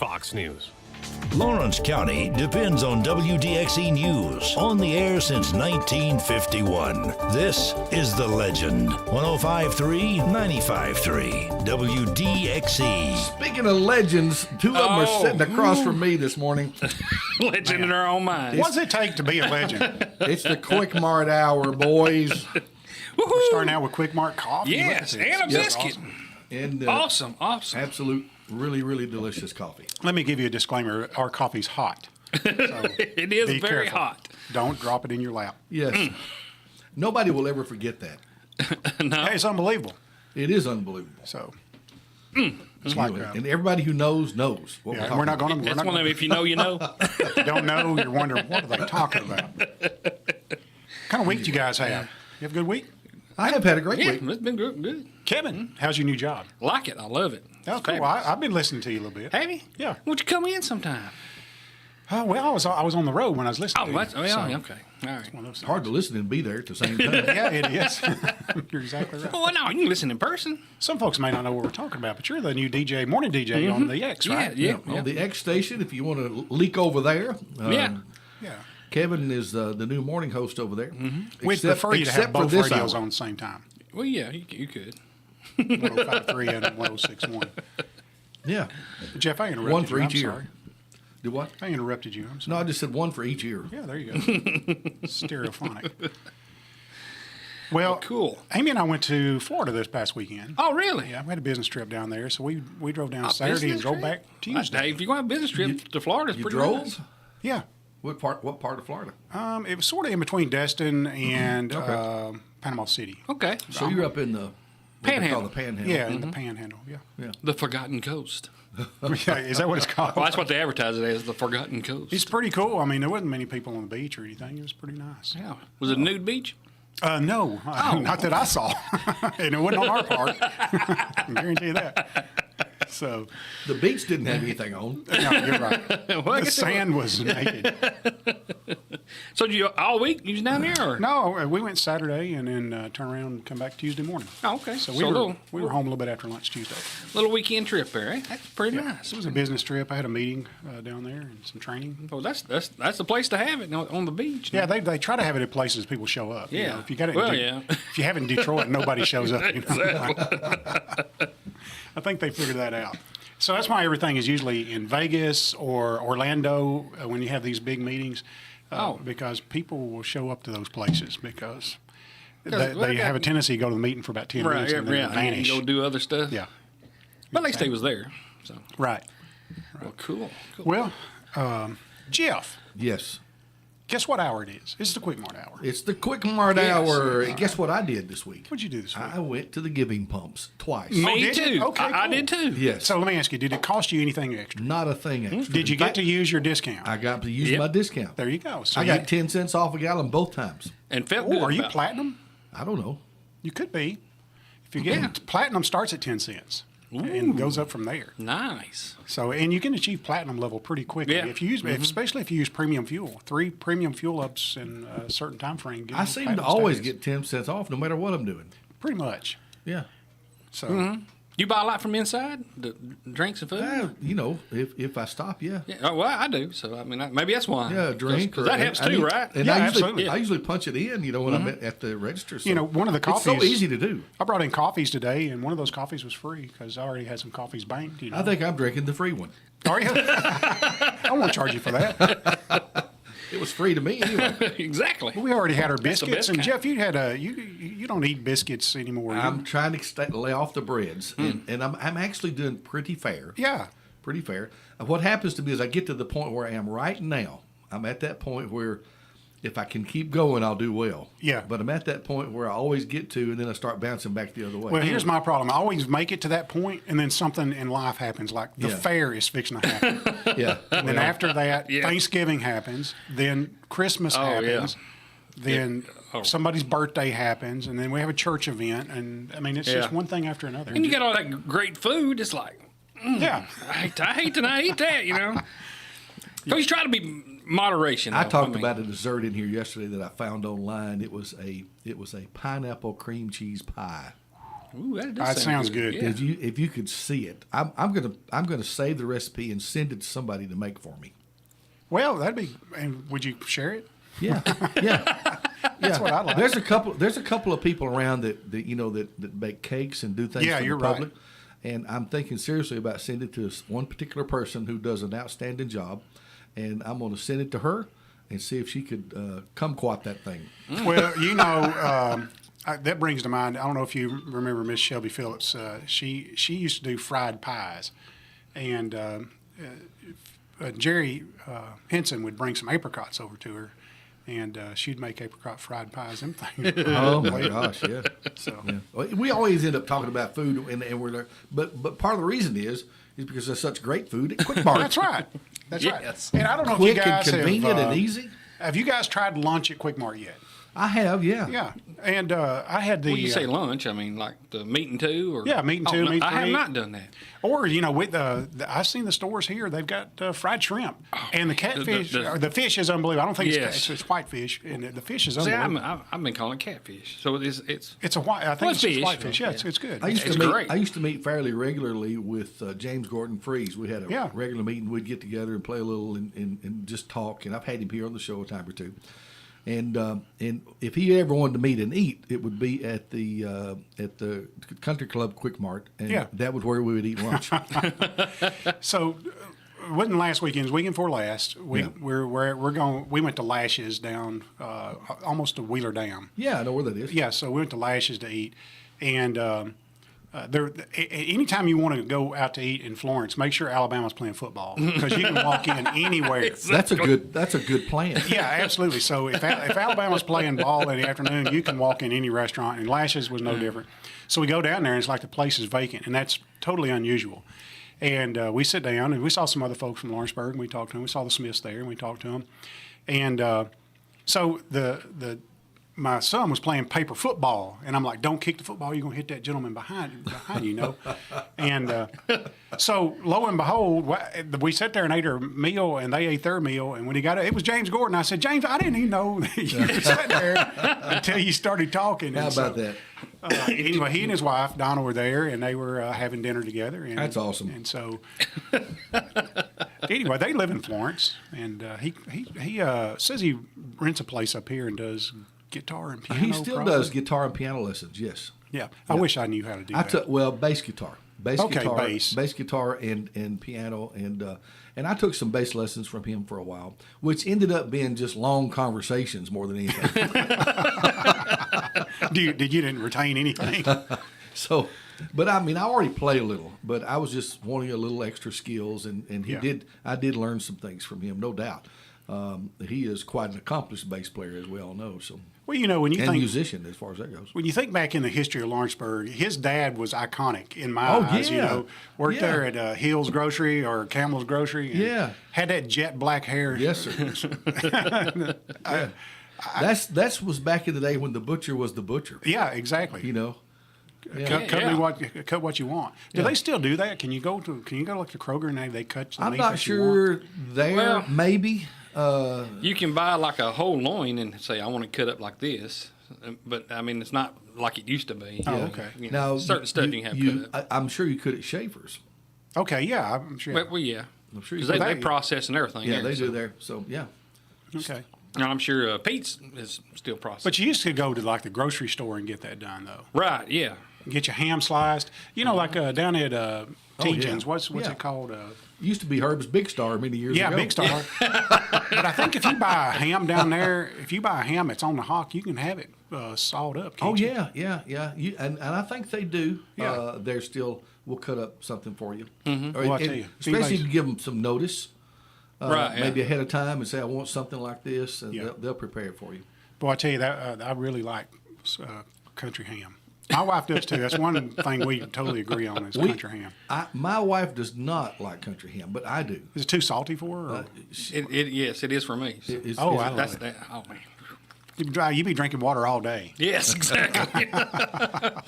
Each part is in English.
Fox News. Lawrence County depends on WDXE News, on the air since 1951. This is The Legend. 105.3, 95.3, WDXE. Speaking of legends, two of them are sitting across from me this morning. Legend in our own mind. What does it take to be a legend? It's the Quik Mart hour, boys. We're starting out with Quik Mart coffee. Yes, Look at and a this. biscuit. And Awesome. absolute, really, really delicious coffee. Let me give you a disclaimer. Our coffee's hot. So It is be very careful. hot. Don't drop it in your lap. Yes. Nobody will ever forget that. No. Hey, it's unbelievable. It is unbelievable. So it's like, And everybody who knows what yeah, we're we're not talking going to. That's one of them, if you know, you know. If you don't know, you're wondering, what are they talking about? What kind of week do you guys have? You have a good week? I have had a great Yeah, week. it's been good. Kevin, how's your new job? Like it. I love it. Oh, It's cool. fabulous. I've been listening to you a little bit. Have you? Yeah. Won't you come in sometime? Oh, well, I was on the road when I was listening to you. Oh, yeah, So, okay. All right. one of those It's hard to listen and be there at the same time. Yeah, it is. You're exactly right. Oh, no, you can listen in person. Some folks may not know what we're talking about, but you're the new DJ, morning DJ on the X, right? Yeah. On the X station, if you want to leak over there. Yeah. Yeah. Kevin is the new morning host over there. We'd prefer you to have both this radios hour. on at the same time. Well, yeah, you could. 105.3 and 106.1. Yeah. Jeff, I interrupted One for you. each I'm ear. sorry. Do what? I interrupted you. I'm sorry. No, I just said one for each ear. Yeah, there you go. Stereophonic. Well, Cool. Amy and I went to Florida this past weekend. Oh, really? Yeah, we had a business trip down there, so we drove down Saturday and business drove trip? back Tuesday. Hey, if you go on a business trip to Florida, it's You pretty drove? nice. Yeah, What part of Florida? it was sort of in between Destin and Okay. Panama City. Okay. So you're up in the what they Panhandle. call the Panhandle. Yeah, in the Panhandle. Yeah. The Forgotten Coast. Yeah, is that what it's called? Well, that's what they advertise it as, the Forgotten Coast. It's pretty cool. I mean, there wasn't many people on the beach or anything. It was pretty nice. Yeah. Was it a nude beach? No, not that I saw, and it wasn't on our part. I can guarantee you that. So, The beach didn't have anything on. no, you're right. Well, I The guess it sand was naked. So did you all week you was down there? Or? No, we went Saturday and then turn around and come back Tuesday morning. Oh, okay. So So we were home a little bit after lunch Tuesday. little weekend trip there, eh? That's pretty nice. It was a business trip. I had a meeting down there and some training. Well, that's the place to have it on the beach. Yeah, they try to have it at places people show up. You Yeah. know, if you got it, Well, yeah. if you have it in Detroit, nobody shows up. You know? I think they figured that out. So that's why everything is usually in Vegas or Orlando when you have these big meetings, because people will show up to those places because they have a tendency to go to the meeting for about 10 minutes and then And vanish. go do other stuff. Yeah, But at least he was there. So right. well, cool. Well, Jeff, Yes. guess what hour it is? It's the Quik Mart hour. It's the Quik Mart hour. And guess what I did this week? What'd you do this week? I went to the giving pumps twice. Me did you? too. Okay, I cool. did too. Yes. So let me ask you, did it cost you anything extra? Not a thing extra. Did you In get fact, to use your discount? I got to use Yep. my discount. There you go. So I got 10 cents off a gallon both times. And felt Oh, good. are you about it. platinum? I don't know. You could be. If you get platinum, starts at 10 cents and goes up from there. Nice. So, and you can achieve platinum level pretty quickly Yeah. if you use, especially if you use premium fuel. 3 premium fuel ups in a certain time frame. give I you seem platinum to always status. get 10 cents off no matter what I'm doing. pretty much. Yeah. So, You buy a lot from inside, the drinks and food. You know, if I stop, yeah. Yeah, oh, well, I do. So I mean, maybe that's why. Yeah, a drink. Because that or- helps I too, need- right? And Yeah, I absolutely. usually punch it in, you know, when I'm at the register. So you know, one of the it's so coffees. easy to do. I brought in coffees today, and one of those coffees was free because I already had some coffees banked. You know. I think I'm drinking the free one. Are you? I won't charge you for that. It was free to me anyway. Exactly. We already had our That's the biscuits, best and kind. Jeff, you don't eat biscuits anymore. I'm trying to lay off the breads, Hmm. and I'm actually doing pretty fair. Yeah. Pretty fair. And what happens to me is I get to the point where I am right now. I'm at that point where if I can keep going, I'll do well. Yeah. But I'm at that point where I always get to, and then I start bouncing back the other way. Well, here's my problem. I always make it to that point, and then something in life happens, like the Yeah. fair is fixing to happen. Yeah. And then after that, Yeah. Thanksgiving happens, then Christmas happens, then somebody's birthday happens, and then we have a church event, and I mean, it's just Yeah. one thing after another. And you got all that great food. It's like, yeah. I hate to not eat that, you know. So you try to be moderation. I though. talked mean, about a dessert in here yesterday that I found online. It was a pineapple cream cheese pie. Ooh, that does That sounds good. Yeah. If you could see it, I'm gonna save the recipe and send it to somebody to make for me. Well, that'd be. And would you share it? Yeah, yeah. That's what I like. There's a couple of people around that bake cakes and do things Yeah, for you're the public. right. And I'm thinking seriously about sending it to one particular person who does an outstanding job, and I'm going to send it to her and see if she could kumquat that thing. Well, that brings to mind. I don't know if you remember Miss Shelby Phillips. She used to do fried pies, and Jerry Henson would bring some apricots over to her, and she'd make apricot fried pies. Them things. Oh my gosh, yeah. So Yeah. Well, we always end up talking about food, and we're there, but part of the reason is because there's such great food at Quik Mart. that's right. That's Yes. right. And I don't know Quick if you guys and convenient have, and easy. Have you guys tried lunch at Quik Mart yet? I have, yeah. Yeah, and I had the. When you say lunch, I mean like the meat and two, or Yeah, meat and two, no, meat I have three. not done that. Or with I've seen the stores here. They've got fried shrimp and the catfish. The fish is unbelievable. I don't think Yes. it's whitefish, and the fish is See, unbelievable. I've been calling it catfish, so it's It's a white. I think it's Whitefish. whitefish. Yeah, Yeah. it's good. I used It's to meet. great. I used to meet fairly regularly with James Gordon Freeze. We had a Yeah. regular meeting. We'd get together and play a little and just talk. And I've had him here on the show a time or two. And if he ever wanted to meet and eat, it would be at the Country Club Quik Mart, and Yeah. that was where we would eat lunch. So, it wasn't last weekend. Weekend before last. We Yeah. we're going. We went to Lashes down almost to Wheeler Dam. Yeah, I know where that is. Yeah, so we went to Lashes to eat, and anytime you want to go out to eat in Florence, make sure Alabama's playing football because you can walk in anywhere. That's a good plan. Yeah, absolutely. So if Alabama's playing ball in the afternoon, you can walk in any restaurant, and Lashes was no different. So we go down there, and it's like the place is vacant, and that's totally unusual. And we sit down, and we saw some other folks from Lawrenceburg, and we talked to them. We saw the Smiths there, and we talked to them. And so my son was playing paper football, and I'm like, "Don't kick the football. You're gonna hit that gentleman behind you, know." And so lo and behold, we sat there and ate our meal, and they ate their meal. And when he got it was James Gordon. I said, "James, I didn't even know that you were sitting there until you started talking." How And about so, that? Anyway, he and his wife Donna were there, and they were having dinner together. And, That's awesome. And so, anyway, they live in Florence, and he says he rents a place up here and does guitar and piano. He still probably. does guitar and piano lessons. Yes. Yeah, I wish I knew how to do I that. took bass guitar, Okay, bass. bass guitar, and piano, and I took some bass lessons from him for a while, which ended up being just long conversations more than anything. You didn't retain anything? So, but I mean, I already play a little, but I was just wanting a little extra skills, and Yeah. I did learn some things from him, no doubt. He is quite an accomplished bass player, as we all know. So, Well, when you and think musician as far as that goes. when you think back in the history of Lawrenceburg, his dad was iconic in my Oh, eyes. yeah. Worked Yeah. there at Hill's Grocery or Camel's Grocery. And Yeah. had that jet black hair. Yes, sir. That's was back in the day when the butcher was the butcher. Yeah, exactly. You know. Cut what you want. Do Yeah. they still do that? Can you go like the Kroger and they cut the I'm meat not that you want? sure there. Well- Maybe. you can buy like a whole loin and say I want it cut up like this, but I mean it's not like it used to be. Oh, okay. Now certain stuff you can have cut up. I'm sure you could at Schaefer's. Okay, yeah, I'm sure. Well, yeah, I'm sure you because could. they process and everything. Yeah, there, they so. do there. So yeah. Okay. And I'm sure Pete's is still processed. But you used to go to like the grocery store and get that done though. Right? Yeah. Get your ham sliced. Like down at T-Jen's. What's Yeah. it called? Used to be Herb's Big Star many years ago. Yeah, Big Star. But I think if you buy a ham down there, if you buy a ham that's on the hock, you can have it sawed up. Oh Can't you? yeah. And I think they do. Yeah. They're still. We'll cut up something for you. Well, I tell you, especially if you give them some notice. Right, yeah. Maybe ahead of time and say I want something like this, and Yeah. they'll prepare it for you. Boy, I tell you that I really like country ham. My wife does too. That's one thing we totally agree on is country ham. My wife does not like country ham, but I do. Is it too salty for her? Or? Yes, it is for me. So. It's- Oh, it's- I love That's it. that. Oh man. You be drinking water all day, Yes, exactly.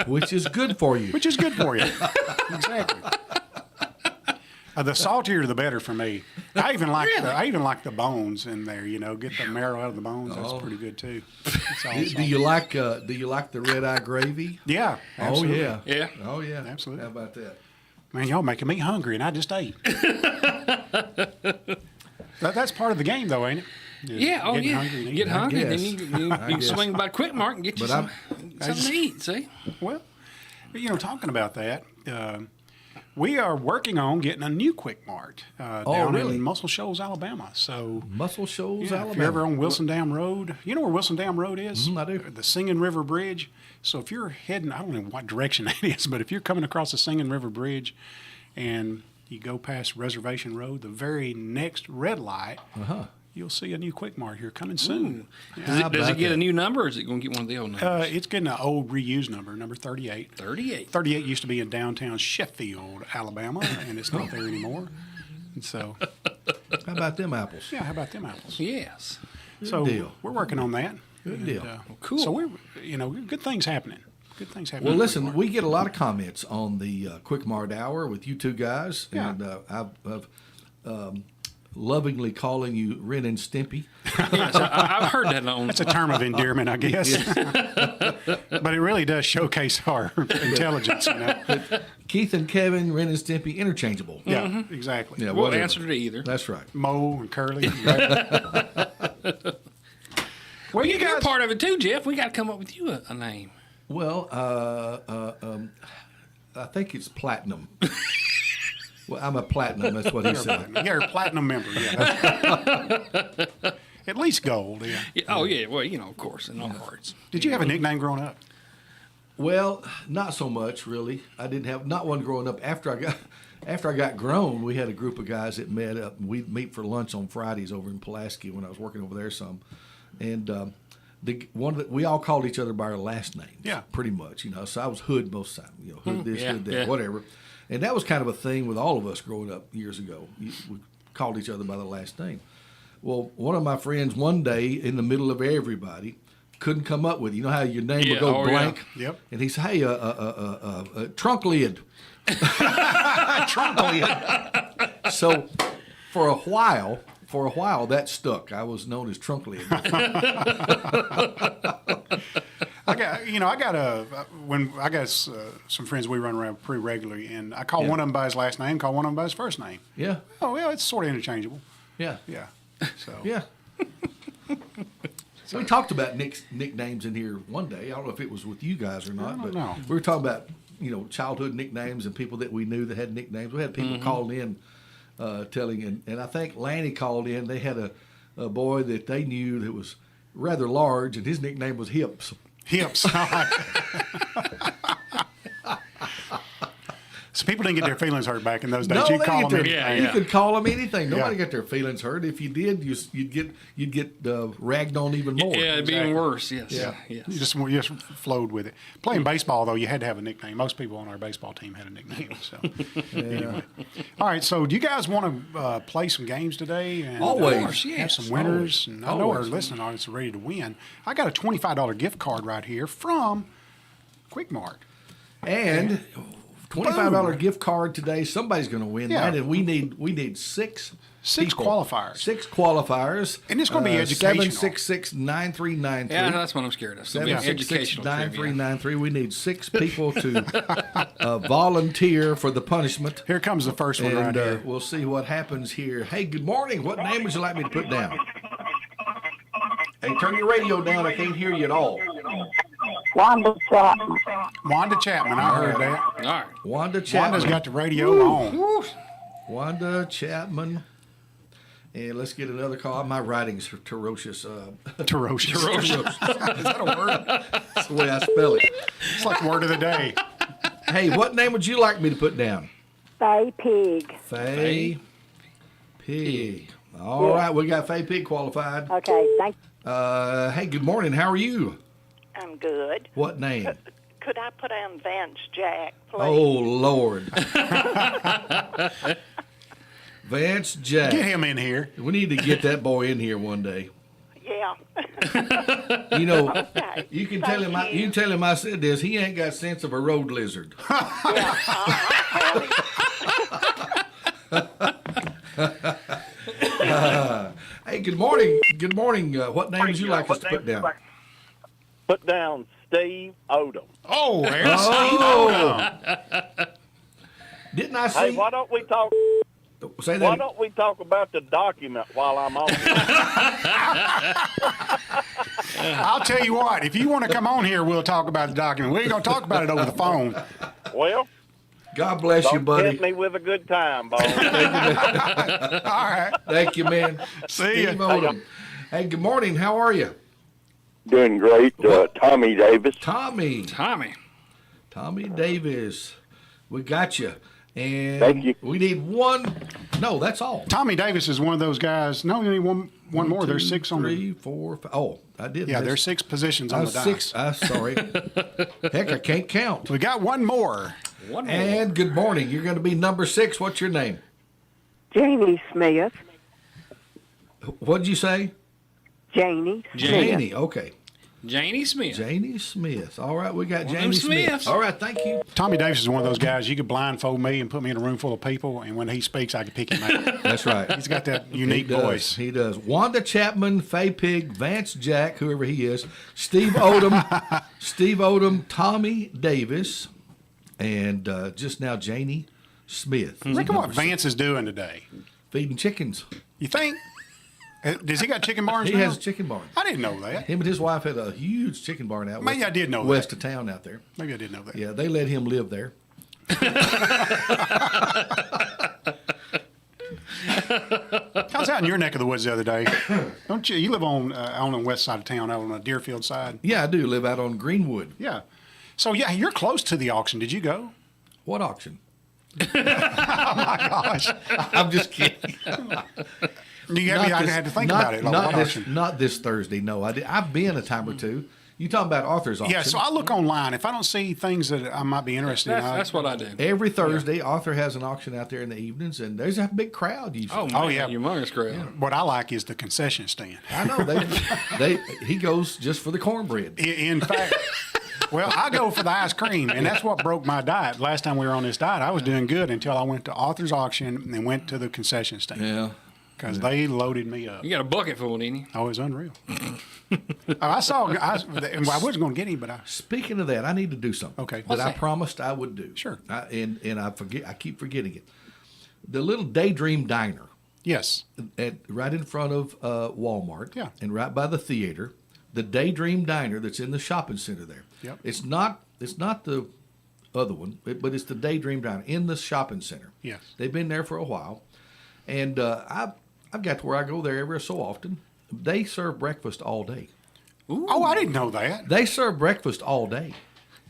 which is good for you. which is good for you. Exactly. The saltier, the better for me. I even like the bones in there. Get the marrow out of the bones. That's pretty good too. Do you like the red eye gravy? Yeah. Absolutely. Oh yeah. Yeah. Oh yeah. Absolutely. How about that? Man, y'all making me hungry, and I just ate. That's part of the game, though, ain't it? Yeah, oh Getting yeah. hungry and Get eating. hungry, then guess. you can guess. swing by Quik Mart and get you But something to eat. See? Well, talking about that, we are working on getting a new Quik Mart down really? in Muscle Shoals, Alabama. So, Muscle Shoals, yeah, Alabama. if you're ever on Wilson Dam Road, you know where Wilson Dam Road is? I do. The Singing River Bridge. So if you're heading, I don't know what direction that is, but if you're coming across the Singing River Bridge and you go past Reservation Road, the very next red light, you'll see a new Quik Mart here coming soon. Does it get a new number, or is it going to get one of the old numbers? It's getting an old reused number 38. 38. 38 used to be in downtown Sheffield, Alabama, and it's not there anymore. And so, How about them apples? yeah, how about them apples? Yes. So deal. we're working on that. Good deal. Cool. So we're, good things happening. Good things happening. Well, listen, we get a lot of comments on the Quik Mart Hour with you two guys, Yeah. and I've lovingly calling you Ren and Stimpy. Yes, I've heard that on. That's a term of endearment, I guess. But it really does showcase our intelligence, Keith and Kevin, Ren and Stimpy, interchangeable. Yeah, exactly. Yeah, We'll whatever. answer to either. That's right. Mo and Curly. Well, you're part of it too, Jeff. We got to come up with you a name. Well, I think it's Platinum. Well, I'm a Platinum. That's what he said. You're a platinum member, yeah. At least gold, yeah. Yeah, oh yeah. Well, of course, in our hearts. Did you have a nickname growing up? Well, not so much really. I didn't have not one growing up. After I got grown, we had a group of guys that met up. We'd meet for lunch on Fridays over in Pulaski when I was working over there some, and we all called each other by our last names. Yeah. pretty much. So I was Hood most of the time. Hood this, Yeah, Hood that, yeah. whatever. And that was kind of a thing with all of us growing up years ago. We called each other by the last name. Well, one of my friends one day in the middle of everybody couldn't come up with it. You know how your name Yeah, would go oh, blank? yeah. Yep. And he said, hey, trunk lid. Trunk lid. So for a while, that stuck. I was known as trunk lid. I got some friends we run around pretty regularly, and I call one of them by his last name, call one of them by his first name. Yeah. Oh, well, it's sort of interchangeable. Yeah. Yeah. So Yeah. We talked about nicknames in here one day. I don't know if it was with you guys or not, but know. we were talking about childhood nicknames and people that we knew that had nicknames. We had people calling in telling, and I think Lanny called in. They had a boy that they knew that was rather large, and his nickname was Hips. Hips. So people didn't get their feelings hurt back in those days. No, You they call get them their, anything. you could call them anything. Nobody Yeah. got their feelings hurt. If you did, you'd get ragged on even more. Yeah, it'd be even worse. Yes. Yeah. Yes. You just flowed with it. Playing baseball, though, you had to have a nickname. Most people on our baseball team had a nickname. So, anyway. All right. So, do you guys want to play some games today? And, Always. have Yes, some winners. And I know our Always. listening audience are ready to win. I got a $25 gift card right here from Quik Mart. And $25 gift card today. Somebody's going to win Yeah. that, and we need six people. Qualifiers. 6 qualifiers. And it's gonna be educational. 766-9393. Yeah, that's what I'm scared of. It's gonna be educational trivia. 766-9393. We need 6 people to volunteer for the punishment. Here comes the first one right And here. we'll see what happens here. Hey, good morning. What name would you like me to put down? Hey, turn your radio down. I can't hear you at all. Wanda Chapman. Wanda Chapman. I heard that. All right. Wanda Chapman. Wanda's got the radio on. Wanda Chapman. And let's get another call. My writing's ferocious. Ferocious. Is that a word? That's the way I spell it. It's like word of the day. Hey, what name would you like me to put down? Faye Pig. Faye Pig. All right, we got Faye Pig qualified. Okay, thank Hey, good morning. How are you? I'm good. What name? Could I put on Vance Jack, please? Oh, Lord. Vance Jack. Get him in here. We need to get that boy in here one day. Yeah. Okay. You can tell him. You can tell him I said this. He ain't got sense of a road lizard. Yeah. Hey, good morning. Good morning. What name would you like us to put down? Put down Steve Odom. Oh, there's Didn't I Hey, see? why don't we talk? Say Why that. don't we talk about the document while I'm on here? I'll tell you what, if you want to come on here, we'll talk about the document. We ain't going to talk about it over the phone. Well, God bless you, don't buddy. tempt me with a good time, boss. All right. Thank you, man. See ya. Steve Odom. Hey, good morning. How are you? Doing great. Tommy Davis. Tommy. Tommy Davis. We got you. And Thank you. we need one. No, that's all. Tommy Davis is one of those guys. No, you need one more. There's 6 on the. 3, 4, 5. Oh, I did. Yeah, miss. there's 6 positions I on was the 6. dice. Sorry. Heck, I can't count. We got one more. And good morning. You're going to be number 6. What's your name? Janie Smith. What'd you say? Janie. Janie. Okay. Janie Smith. Janie Smith. All right, we got One of Janie them Smith. Smiths. All right, thank you. Tommy Davis is one of those guys, you could blindfold me and put me in a room full of people, and when he speaks, I can pick him out. That's right. He's got that unique He does. voice. He does. Wanda Chapman, Faye Pig, Vance Jack, whoever he is, Steve Odom, Tommy Davis, and just now Janie Smith. Look at what Vance is doing today. Feeding chickens. You think? Does he got chicken barns He now? has a chicken barn. I didn't know that. Him and his wife had a huge chicken barn out Maybe I did know west that. of town out there. Maybe I did know that. Yeah, they let him live there. I was out in your neck of the woods the other day. Don't you? You live on the west side of town, out on the Deerfield side. Yeah, I do live out on Greenwood. Yeah. So yeah, you're close to the auction. Did you go? What auction? Oh my gosh! I'm just kidding. I had to think about it. Like, what auction? Not this Thursday. No, I've been a time or two. You talking about Arthur's auction? Yeah. So I look online. If I don't see things that I might be interested in, That's what I do. Every Thursday, Arthur has an auction out there in the evenings, and there's a big crowd usually. Oh, man, Oh, yeah. humongous crowd. What I like is the concession stand. I know he goes just for the cornbread. In fact, well, I go for the ice cream, and that's what broke my diet. Last time we were on this diet, I was doing good until I went to Arthur's auction and went to the concession stand. Yeah. Because they loaded me up. You got a bucket full, didn't you? Oh, it was unreal. I wasn't going to get any, but Speaking of that, I need to do something. Okay. That What's I that? promised I would do. Sure. And I forget. I keep forgetting it. The little Daydream Diner yes. right in front of Walmart. Yeah. And right by the theater, the Daydream Diner that's in the shopping center there. Yep. It's not the other one, but it's the Daydream Diner in the shopping center. Yes. They've been there for a while, and I've got to where I go there every so often. They serve breakfast all day. Oh, I didn't know that. They serve breakfast all day.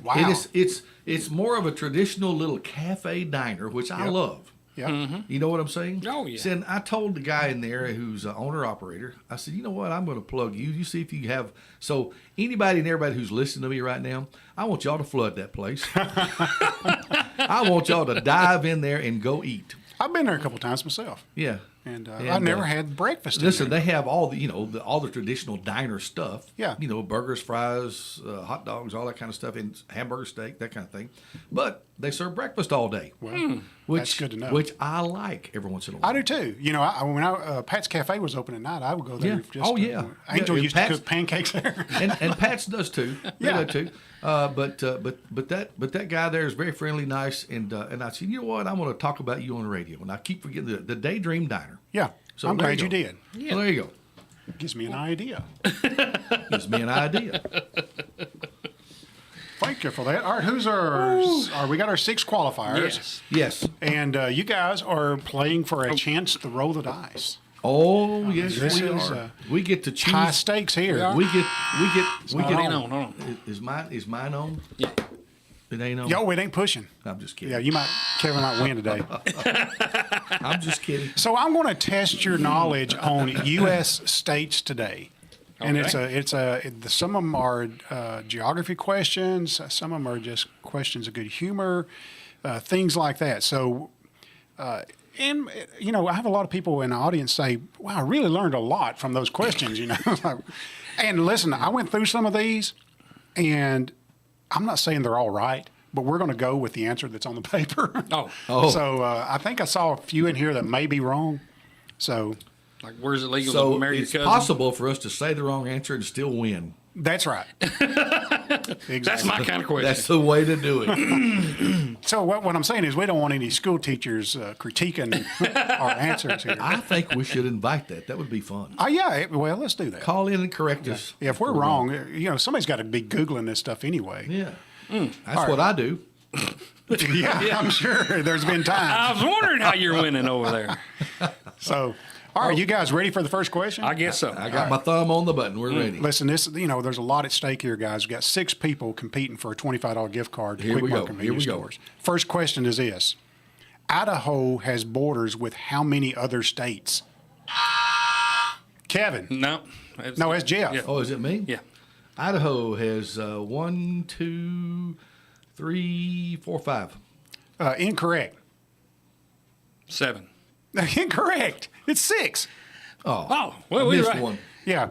Wow. It's more of a traditional little cafe diner, which I Yep. love. Yeah. You know what I'm saying? Oh, yeah. And I told the guy in there who's an owner operator, I said, you know what? I'm going to plug you. You see if you have. So anybody and everybody who's listening to me right now, I want y'all to flood that place. I want y'all to dive in there and go eat. I've been there a couple times myself, Yeah. and I've never had breakfast. in Listen, there. they have all the all the traditional diner stuff. Yeah. Burgers, fries, hot dogs, all that kind of stuff, and hamburger steak, that kind of thing. But they serve breakfast all day. Well, Which, that's good to know. Which I like every once in a while. I do too. When Pat's Cafe was open at night, I would go there. Yeah. Oh, yeah. Angel Yeah, used to Pat's- cook pancakes there. and Pat's does too. They Yeah. do too. But that guy there is very friendly, nice, and I said, you know what? I'm going to talk about you on the radio, and I keep forgetting the Daydream Diner. Yeah, So I'm there glad you you go. did. So there you go. Gives me an idea. Gives me an idea. Thank you for that. All right, who's we got our 6 qualifiers. Yes. Yes. And you guys are playing for a chance to roll the dice. Oh yes, This we is, are. We get to choose. High stakes here. We get. Hold on, hold on. Is mine on? Yeah. It ain't on. Yo, it ain't pushing. I'm just kidding. Yeah, Kevin might win today. I'm just kidding. So I'm going to test your knowledge on U.S. states today. And Okay. some of them are geography questions. Some of them are just questions of good humor, things like that. So, I have a lot of people in the audience say, wow, I really learned a lot from those questions, And listen, I went through some of these, and I'm not saying they're all right, but we're going to go with the answer that's on the paper. Oh, So I think I saw a few in here that may be wrong. So like where's it legal to So marry your it's cousin? possible for us to say the wrong answer and still win. that's right. Exactly. That's my kind of question. That's the way to do it. So what I'm saying is we don't want any school teachers critiquing our answers here. I think we should invite that. That would be fun. Well, let's do that. Call in and correct us. If we're wrong, somebody's got to be Googling this stuff anyway. Yeah. That's what I do. Yeah, I'm sure there's been I times. was wondering how you're winning over there. So, all right, you guys ready for the first question? I guess so. I got my thumb on the button. We're ready. Listen, there's a lot at stake here, guys. We've got 6 people competing for a $25 gift card to Here we Quik go. Mart convenience Here we go. stores. First question is this. Idaho has borders with how many other states? Kevin. No. No, it's Jeff. Yeah. Oh, is it me? Yeah. Idaho has 1, 2, 3, 4, 5. Incorrect. 7. Incorrect. It's 6. Oh, well, I we missed right. one. Yeah.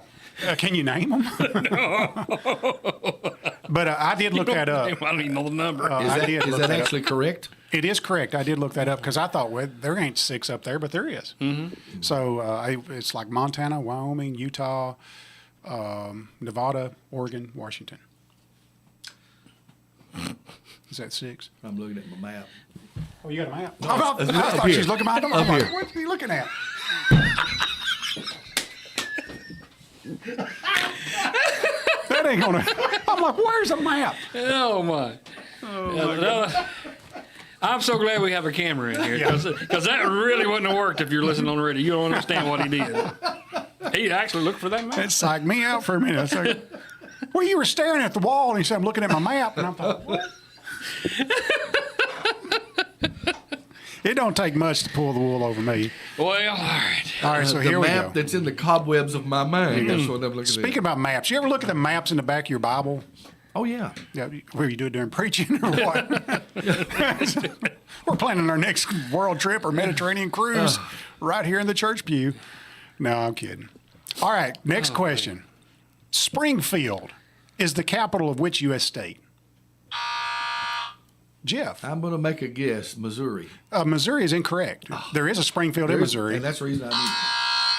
Can you name them? But I did look that up. I don't even know the number. Is that actually correct? It is correct. I did look that up because I thought, well, there ain't 6 up there, but there is. Mm-hmm. So it's like Montana, Wyoming, Utah, Nevada, Oregon, Washington. Is that 6? I'm looking at my map. Oh, you got a map? No, I it's thought up she here. was looking at my Up here. What's he looking at? That ain't gonna. I'm like, where's a map? Oh, my. I'm so glad we have a camera in here because that really wouldn't have worked if you're listening on the radio. You don't understand what he did. He actually looked for that map. It psyched me out for a minute. It's like, well, you were staring at the wall, and he said, I'm looking at my map. And I'm like, what? It don't take much to pull the wool over me. Well, all right. All right, so the here we map go. that's in the cobwebs of my mind. That's what I'm looking Speaking at. about maps, you ever look at the maps in the back of your Bible? Oh, yeah. Yeah, where you do it during preaching or what? We're planning our next world trip or Mediterranean cruise right here in the church pew. No, I'm kidding. All right, next question. Springfield is the capital of which U.S. state? Jeff. I'm going to make a guess. Missouri. Missouri is incorrect. There is a Springfield in Missouri. And that's the reason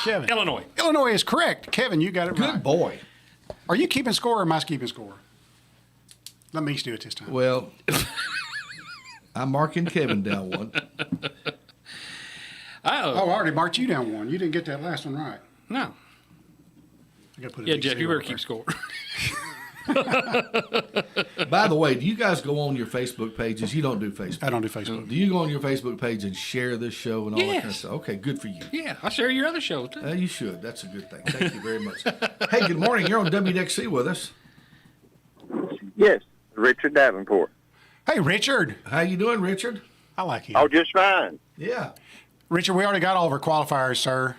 Kevin. Illinois. Illinois is correct. Kevin, you got it right. Good boy. Are you keeping score or am I keeping score? Let me do it this time. Well, I'm marking Kevin down one. I already marked you down one. You didn't get that last one right. No. I gotta put a Yeah, big Jeff, you zero better keep first. score. By the way, do you guys go on your Facebook pages? You don't do Facebook. I don't do Facebook. Do you go on your Facebook page and share this show and all that kind of Yes. stuff? Okay, good for you. Yeah, I share your other shows, too. You should. That's a good thing. Thank you very much. Hey, good morning. You're on WDXE with us. Yes, Richard Davenport. Hey, Richard. How you doing, Richard? I like you. Oh, just fine. Yeah. Richard, we already got all of our qualifiers, sir.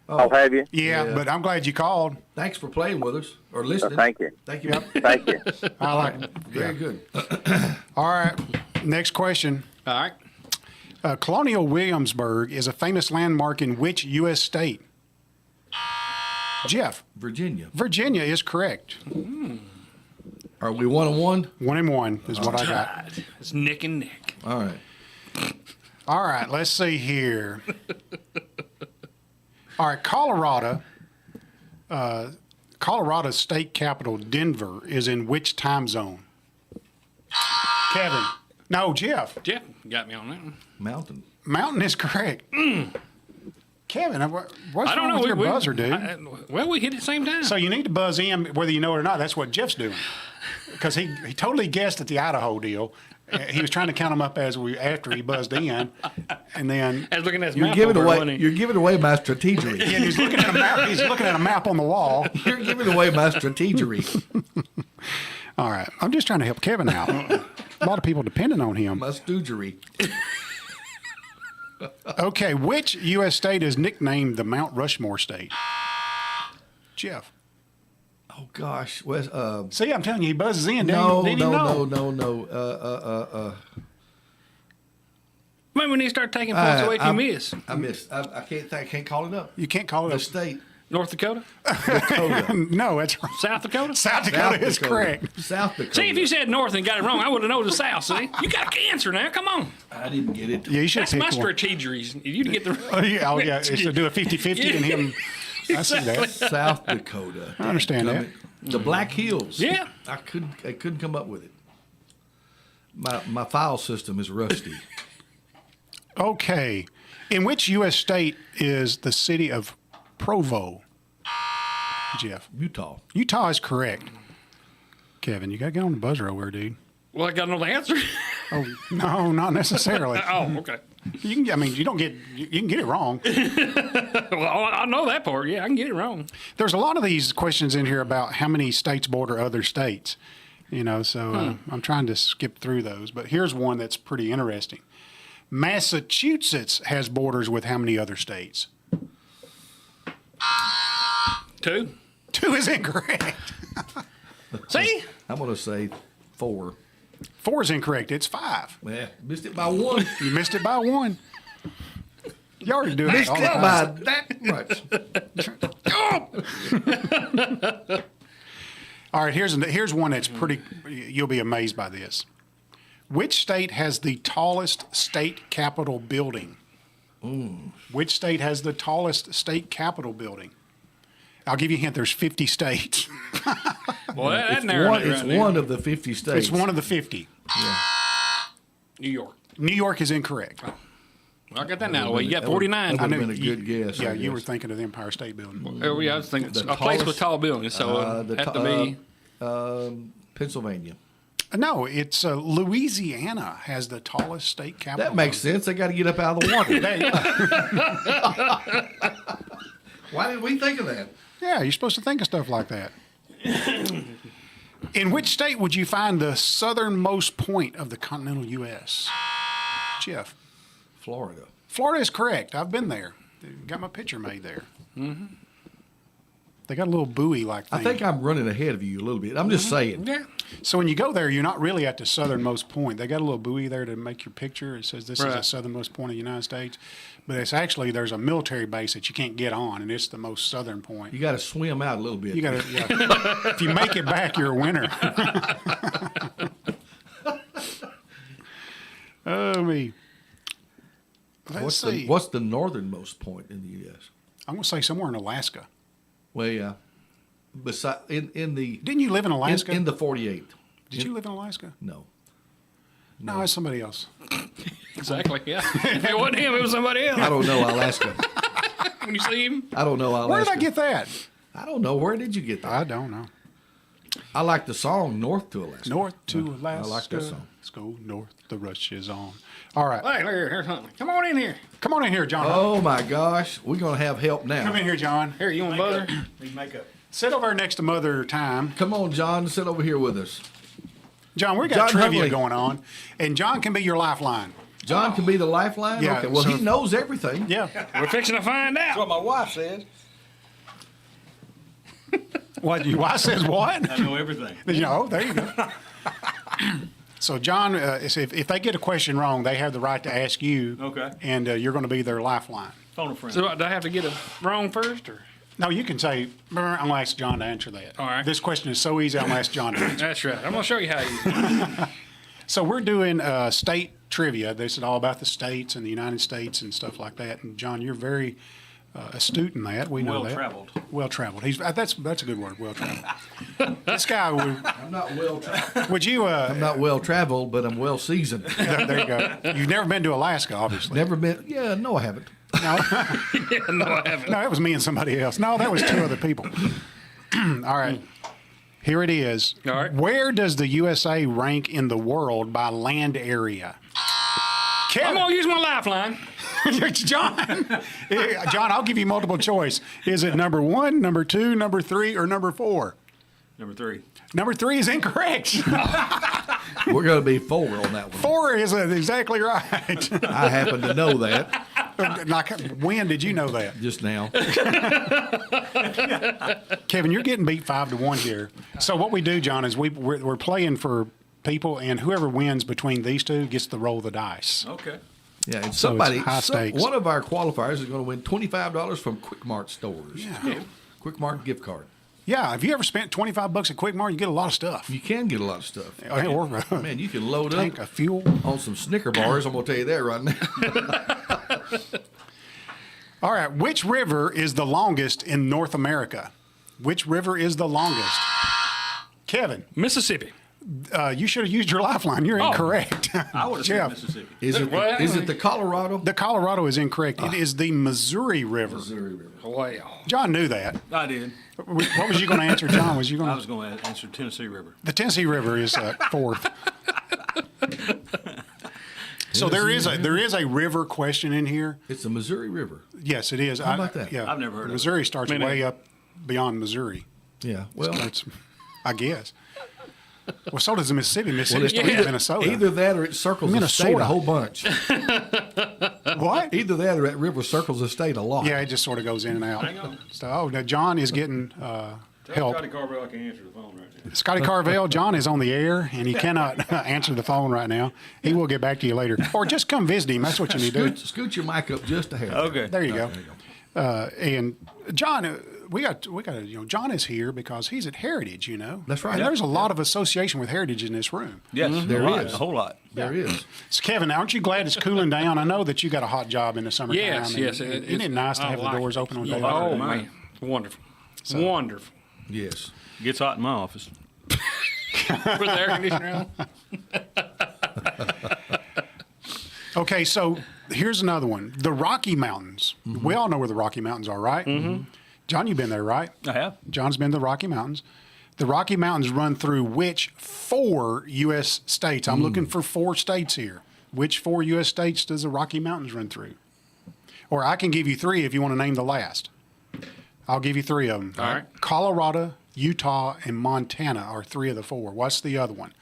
Oh, have you? Yeah, Yeah. but I'm glad you called. Thanks for playing with us or listening. Thank you. Thank you. Thank you. I like it. Very good. All right. Next question. All right. Colonial Williamsburg is a famous landmark in which U.S. state? Jeff. Virginia. Virginia is correct. Are we 1-1? 1-1 is what I got. Right. It's Nick and Nick. All right. All right, let's see here. All right, Colorado. Colorado's state capital, Denver, is in which time zone? Kevin. No, Jeff. Jeff got me on that one. Mountain. Mountain is correct. Kevin, what's I don't wrong know. with your buzzer, dude? Well, we hit it at the same time. So you need to buzz in whether you know it or not. That's what Jeff's doing. Because he totally guessed at the Idaho deal. He was trying to count them up after he buzzed in, and then I was looking at his You're map giving over, away. wasn't he? You're giving away my strategery. yeah, he's looking at a map. He's looking at a map on the wall. You're giving away my strategery. All right, I'm just trying to help Kevin out. A lot of people depending on him. My stoogery. Okay, which U.S. state is nicknamed the Mount Rushmore state? Jeff. Oh gosh. See, I'm telling you, he buzzes in. No. Didn't he know? Maybe we need to start taking points away if you miss. I missed. I can't call it up. You can't call it The a state. North Dakota? No, it's South Dakota? South Dakota is correct. South Dakota. See, if you said North and got it wrong, I would have known the South. See, you got to answer now. Come on. I didn't get it. Yeah, you should That's pick my one. strategies. You to get the. Oh, yeah, it's to do a 50-50 and him. I see that. South Dakota. I understand that. The Black Hills. Yeah. I couldn't come up with it. My file system is rusty. Okay. In which U.S. state is the city of Provo? Jeff. Utah. Utah is correct. Kevin, you got to get on the buzzer over there, dude. Well, I got to know the answer. Oh, no, not necessarily. Oh, okay. You can get it wrong. Well, I know that part. Yeah, I can get it wrong. There's a lot of these questions in here about how many states border other states. So I'm trying to skip through those. But here's one that's pretty interesting. Massachusetts has borders with how many other states? 2. 2 is incorrect. See? I'm going to say 4. 4 is incorrect. It's 5. Yeah, missed it by 1. You missed it by 1. You already do it Missed all it the time. by that much. All right, here's one that's pretty. You'll be amazed by this. Which state has the tallest state capitol building? Which state has the tallest state capitol building? I'll give you a hint. There's 50 states. Well, that It's narrowed one, it it's right there. one of the 50 states. It's one of the 50. New York. New York is incorrect. I got that now. Well, you got That would- 49. that would I have know been a good guess. Yeah, I you were guess. thinking of the Empire State Building. Oh, yeah, I was thinking The a place with tallest- tall buildings, so the have ta- to be. Pennsylvania. No, it's Louisiana has the tallest state capitol. That makes sense. They got to get up out of the water. Why did we think of that? Yeah, you're supposed to think of stuff like that. In which state would you find the southernmost point of the continental U.S.? Jeff. Florida. Florida is correct. I've been there. Got my picture made there. Mm-hmm. They got a little buoy like thing. I think I'm running ahead of you a little bit. I'm just saying. Yeah. So when you go there, you're not really at the southernmost point. They got a little buoy there to make your picture. It says this is the Right. southernmost point of the United States. But it's actually, there's a military base that you can't get on, and it's the most southern point. You got to swim out a little bit. You got to, yeah. If you make it back, you're a winner. Oh, me. Let's see. What's the northernmost point in the U.S.? I'm going to say somewhere in Alaska. Well, yeah. Beside in the Didn't you live in Alaska? in the 48. Did you live in Alaska? No. No, it's somebody else. Exactly. Yeah. If it wasn't him, it was somebody else. I don't know Alaska. When you see him, I don't know Alaska. Where did I get that? I don't know. Where did you get that? I don't know. I like the song North to Alaska. North to Alaska. I like that song. Let's go north. The rush is on. All right. hey, look here, here's something. Come on in here. Come on in here, John. Oh my gosh, we're gonna have help now. Come in here, John. Here, you want buzzer? Sit over there next to Mother Time. Come on, John, sit over here with us. John, we got John trivia Huntley. going on, and John can be your lifeline. John can be the lifeline. Yeah, Okay. Well, so- he knows everything. Yeah. We're fixing to find out. What my wife says. What? Your wife says what? I know everything. There you go. So, John, if they get a question wrong, they have the right to ask you. Okay. And you're going to be their lifeline. Phone a friend. So do I have to get it wrong first, or? No, you can say, I'm going to ask John to answer that. All right. This question is so easy, I'm going to ask John to answer. That's right. I'm gonna show you how you. So we're doing state trivia. This is all about the states and the United States and stuff like that. And, John, you're very astute in that. We know that. Well-traveled. Well-traveled. That's a good word, well-traveled. This guy, I'm not well. would you... I'm not well traveled, but I'm well seasoned. there you go. You've never been to Alaska, obviously. Never been. Yeah, no, I haven't. No, No, I haven't. no, that was me and somebody else. No, that was 2 other people. All right. Here it is. All right. Where does the USA rank in the world by land area? I'm Kevin. gonna use my lifeline. John. John, I'll give you multiple choice. Is it number 1, number 2, number 3, or number 4? Number 3. Number 3 is incorrect. We're going to be 4 on that one. 4 is exactly right. I happen to know that Like, when did you know that? just now. Kevin, you're getting beat 5-1 here. So what we do, John, is we're playing for people, and whoever wins between these two gets to roll the dice. Okay. Yeah, and So it's somebody, high stakes. one of our qualifiers is going to win $25 from Quik Mart stores. Yeah. Quik Mart gift card. Yeah, if you ever spent $25 at Quik Mart, you get a lot of stuff. You can get a lot of stuff. Or Man, you can load tank up of fuel. on some Snicker bars. I'm going to tell you that right now. All right, which river is the longest in North America? Which river is the longest? Kevin, Mississippi. you should have used your lifeline. You're incorrect. I would have said Jeff, Mississippi. Is it the Colorado? the Colorado is incorrect. It is the Missouri River. Missouri River. Wow. John knew that. I did. What was you going to answer, John? Was you going I to? was going to answer Tennessee River. The Tennessee River is fourth. So there is a river question in here. It's the Missouri River. Yes, it is. How about that? Yeah, I've never heard of it. Missouri starts Me way neither. up beyond Missouri. Yeah. Well, That's, I guess. Well, so does the Mississippi. Mississippi Well, starts in Minnesota. either that or it circles the state Minnesota. a whole bunch. What? Either that or that river circles the state a lot. Yeah, it just sort of goes in and out. Hang on. So, now John is getting Tell help. Scotty Carvel I can answer the phone right now. Scotty Carvel, John is on the air, and he cannot answer the phone right now. He will get back to you later. Or just come visit him. That's what you need to do. Scoot your mic up just a hair. Okay. There you go. There you go. And John, we got John is here because he's at Heritage, That's right. And there's a lot of association with Heritage in this room. Yes, There a lot, is. a whole lot. There is. So Kevin, aren't you glad it's cooling down? I know that you got a hot job in the summertime. Yes, and yes. Isn't it nice to I have the like doors it. open on Yeah. day? Oh, Mine. man. Wonderful. Wonderful. Yes. Gets hot in my office. Put the air conditioner on. Okay, so here's another one. The Rocky Mountains. We all know where the Rocky Mountains are, right? Mm-hmm. John, you've been there, right? I have. John's been to the Rocky Mountains. The Rocky Mountains run through which 4 U.S. states? I'm looking for 4 states here. Which 4 U.S. states does the Rocky Mountains run through? Or I can give you 3 if you want to name the last. I'll give you 3 of them. All right. Colorado, Utah, and Montana are 3 of the 4. What's the other one?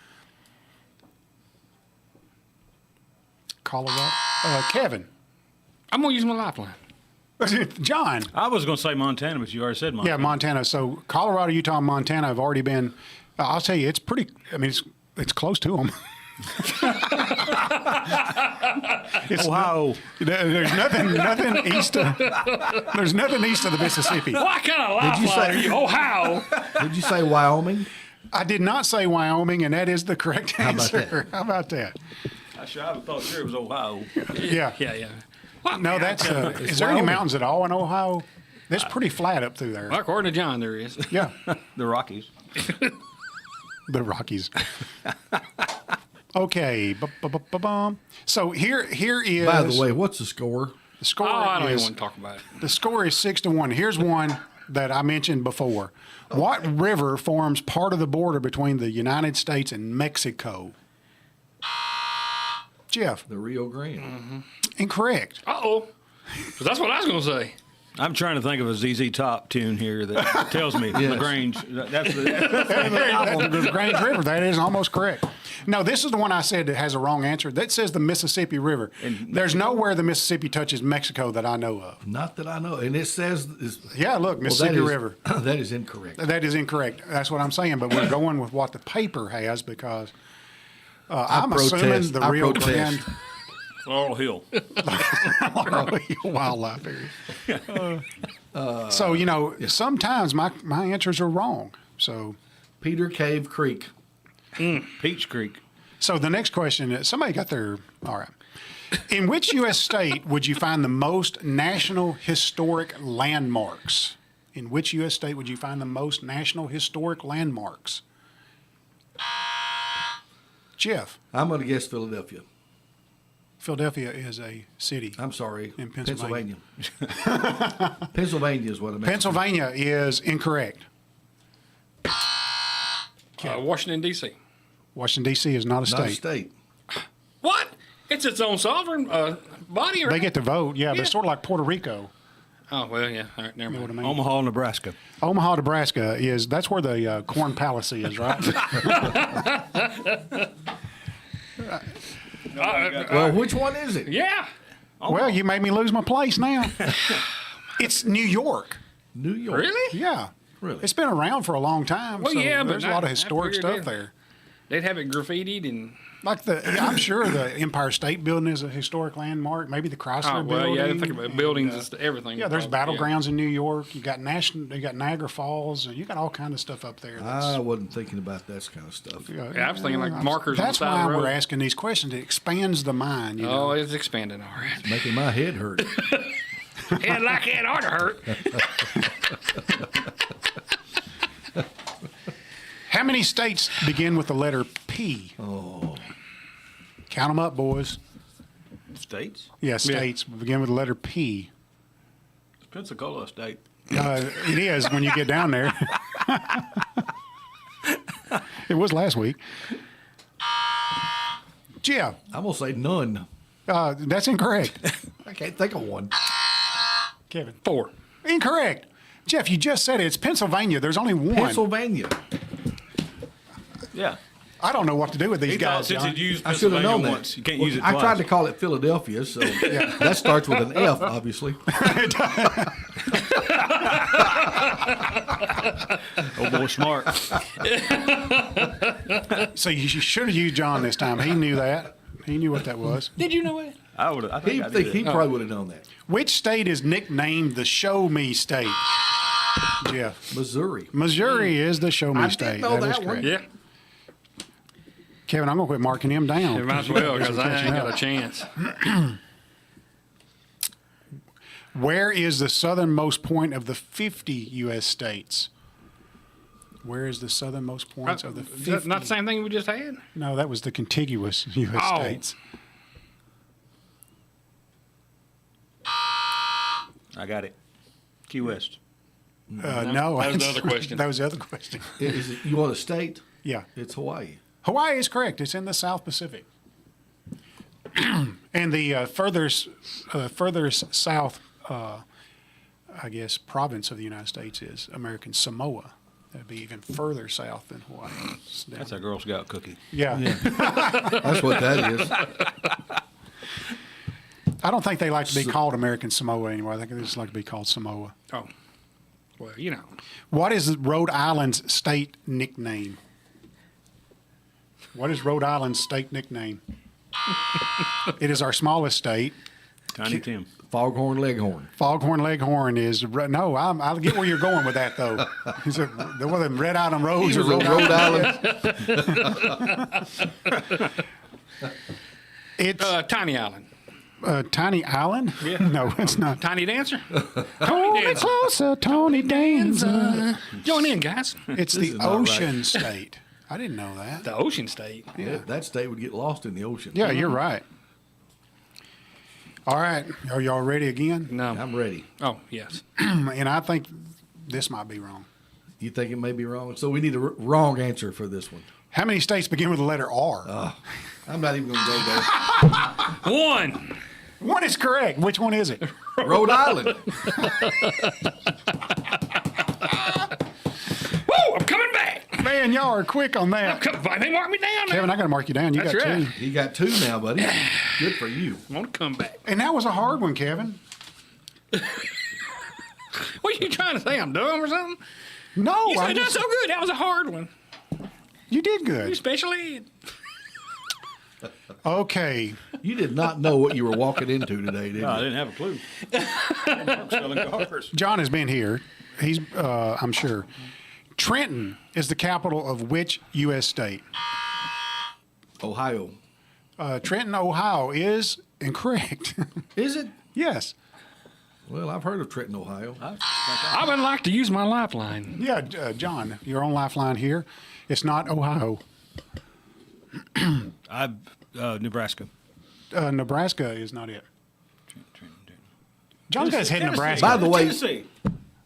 Colorado. Kevin. I'm going to use my lifeline. John. I was going to say Montana, but you already said Montana. Yeah, Montana. So Colorado, Utah, and Montana have already been. I'll tell you, it's pretty. I mean, it's close to them. Wow. There's nothing east of. There's nothing east of the Mississippi. What kind of you lifeline say- are you? Ohio. Did you say Wyoming? I did not say Wyoming, and that is the correct about answer. How about that? I thought sure it was Ohio. Yeah. Yeah. No, that's. Is there any Wyoming. mountains at all in Ohio? It's pretty flat up through there. Well, according to John, there is. Yeah, The Rockies. the Rockies. Okay. Bum. So here is. By the way, what's the score? the score Oh, I don't even is want to talk about it. the score is 6-1. Here's one that I mentioned before. What river forms part of the border between the United States and Mexico? Jeff, The Rio Grande. incorrect. Uh-oh. 'Cause that's what I was going to say. I'm trying to think of a ZZ Top tune here that tells me LaGrange. That's the The Grange River. That is almost correct. No, this is the one I said that has a wrong answer. That says the Mississippi River. There's nowhere the Mississippi touches Mexico that I know of. Not that I know. And it says. Yeah, look, Mississippi River. That is incorrect. That is incorrect. That's what I'm saying. But we're going with what the paper has because I'm assuming the I Rio protest. Grande Laurel Hill. wildlife area. So, sometimes my answers are wrong. So Peter Cave Creek. Peach Creek. So the next question, somebody got their, all right. In which U.S. state would you find the most national historic landmarks? In which U.S. state would you find the most national historic landmarks? Jeff, I'm going to guess Philadelphia. Philadelphia is a city. I'm sorry. In Pennsylvania. Pennsylvania is what I meant. Pennsylvania is incorrect. Washington, D.C. Washington, D.C. is not a Not a state. state. What? It's its own sovereign body? They get to vote. Yeah, Yeah. they're sort of like Puerto Rico. Oh, well, yeah. All right, never You know what I mind. mean? Omaha, Nebraska. Omaha, Nebraska that's where the Corn Palace is, right? Well, which one is it? Yeah. Well, you made me lose my place now. It's New York. New York. Really? Yeah. Really? It's been around for a long time. Well, so yeah, but there's a lot of historic I figured stuff there. They'd have it graffitied and Like I'm sure the Empire State Building is a historic landmark. Maybe the Chrysler Oh, well, Building. yeah, I didn't think about buildings and everything. Yeah, there's probably, battlegrounds in New York. You got Niagara Falls, and you got all kind of stuff up there. I wasn't thinking about that kind of stuff. Yeah, I was thinking like markers on the That's side why of the road. we're asking these questions. It expands the mind. You know? Oh, it's expanding, all right. Making my head hurt. Yeah, like it ought to hurt. How many states begin with the letter P? Oh. Count them up, boys. States? Yeah, states begin with the letter P. Pensacola State. It is when you get down there. It was last week. Jeff, I'm going to say none. that's incorrect. I can't think of one. Kevin. 4. Incorrect. Jeff, you just said it. It's Pennsylvania. There's only one. Pennsylvania. Yeah. I don't know what to do with these guys, Since John. it used I should have known Pennsylvania that. once, you can't Well, use it I twice. tried to call it Philadelphia, so that starts with an F, obviously. Oh, boy, smart. So you should have used John this time. He knew that. He knew what that was. Did you know it? I think I did. He probably would have known that. Which state is nicknamed the Show Me State? Jeff. Missouri. Missouri is the Show Me I State. didn't know That is that one. correct. Yeah. Kevin, I'm going to quit marking him down. You might as well, because I ain't got a chance. Where is the southernmost point of the 50 U.S. states? Where is the southernmost points of the 50? Not the same thing we just had? No, that was the contiguous U.S. Oh. states. I got it. Key West. No, that was the other question. That was the other question. Is it, you want a state? Yeah. It's Hawaii. Hawaii is correct. It's in the South Pacific. And the furthest south, I guess, province of the United States is American Samoa. That'd be even further south than Hawaii. It's down That's a Girl Scout cookie. Yeah. That's what that is. I don't think they like to be called American Samoa anymore. I think they just like to be called Samoa. Oh. Well, you know. What is Rhode Island's state nickname? What is Rhode Island's state nickname? It is our smallest state. Tiny Tim. Foghorn Leghorn. Foghorn Leghorn is no. I get where you're going with that though. Is it the Red Island Roads or Rhode Island. It's Tiny Island. Tiny Island. Yeah. No, it's not. Tiny Dancer? Hold me Dancer. closer, Tony Danza. Join in, guys. It's This the is not ocean state. I didn't know that. The Ocean State. Yeah, that state would get lost in the ocean. Yeah, you're right. All right, are y'all ready again? No. I'm ready. Oh, yes. And I think this might be wrong. You think it may be wrong? So we need a wrong answer for this one. How many states begin with the letter R? I'm not even going to go there. 1. One is correct. Which one is it? Rhode Island. Woo! I'm coming back. Man, y'all are quick on that. They mark me down. Kevin, I got to mark you down. You That's got right. two. You got 2 now, buddy. Good for you. I want to come back. And that was a hard one, Kevin. What are you trying to say? I'm dumb or something? No, You I said that's just, so good. That was a hard one. you did You good. special ed. Okay. You did not know what you were walking into today, did you? No, I didn't have a clue. I'm selling cars. John has been here. He's, I'm sure. Trenton is the capital of which U.S. state? Ohio. Trenton, Ohio is incorrect. Is it? Yes. Well, I've heard of Trenton, Ohio. I would like to use my lifeline. Yeah, John, your own lifeline here. It's not Ohio. Nebraska. Nebraska is not it. John's got his head in Nebraska. By the way, Tennessee.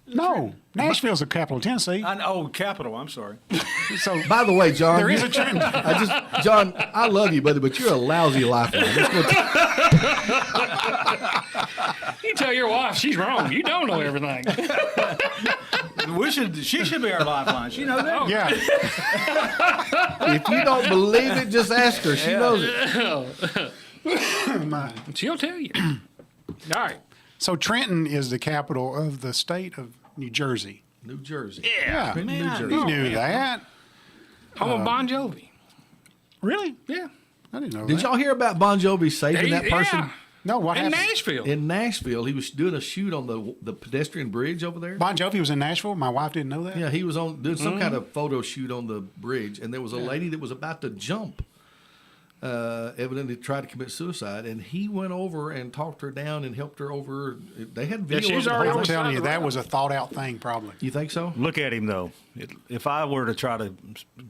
No, Nashville's the capital of Tennessee. Capital. I'm sorry. So by the way, John, there is a Trenton. John, I love you, buddy, but you're a lousy lifeline. You tell your wife she's wrong. You don't know everything. She should be our lifeline. She knows that. Yeah. If you don't believe it, just ask her. She knows it. She'll tell you. All right. So Trenton is the capital of the state of New Jersey. New Jersey. Yeah. Trenton, New Jersey. You knew that. I'm a Bon Jovi. Really? Yeah. I didn't know Did that. y'all hear about Bon Jovi saving that person? Yeah. No, what In happened? Nashville. In Nashville, he was doing a shoot on the pedestrian bridge over there. Bon Jovi was in Nashville. My wife didn't know that. Yeah, he was doing Mm-hmm. some kind of photo shoot on the bridge, and there was a lady that was about to jump. Evidently tried to commit suicide, and he went over and talked her down and helped her over. They had video. she's of the already whole I'm thing. telling you, Side that around. was a thought out thing, probably. You think so? Look at him though. If I were to try to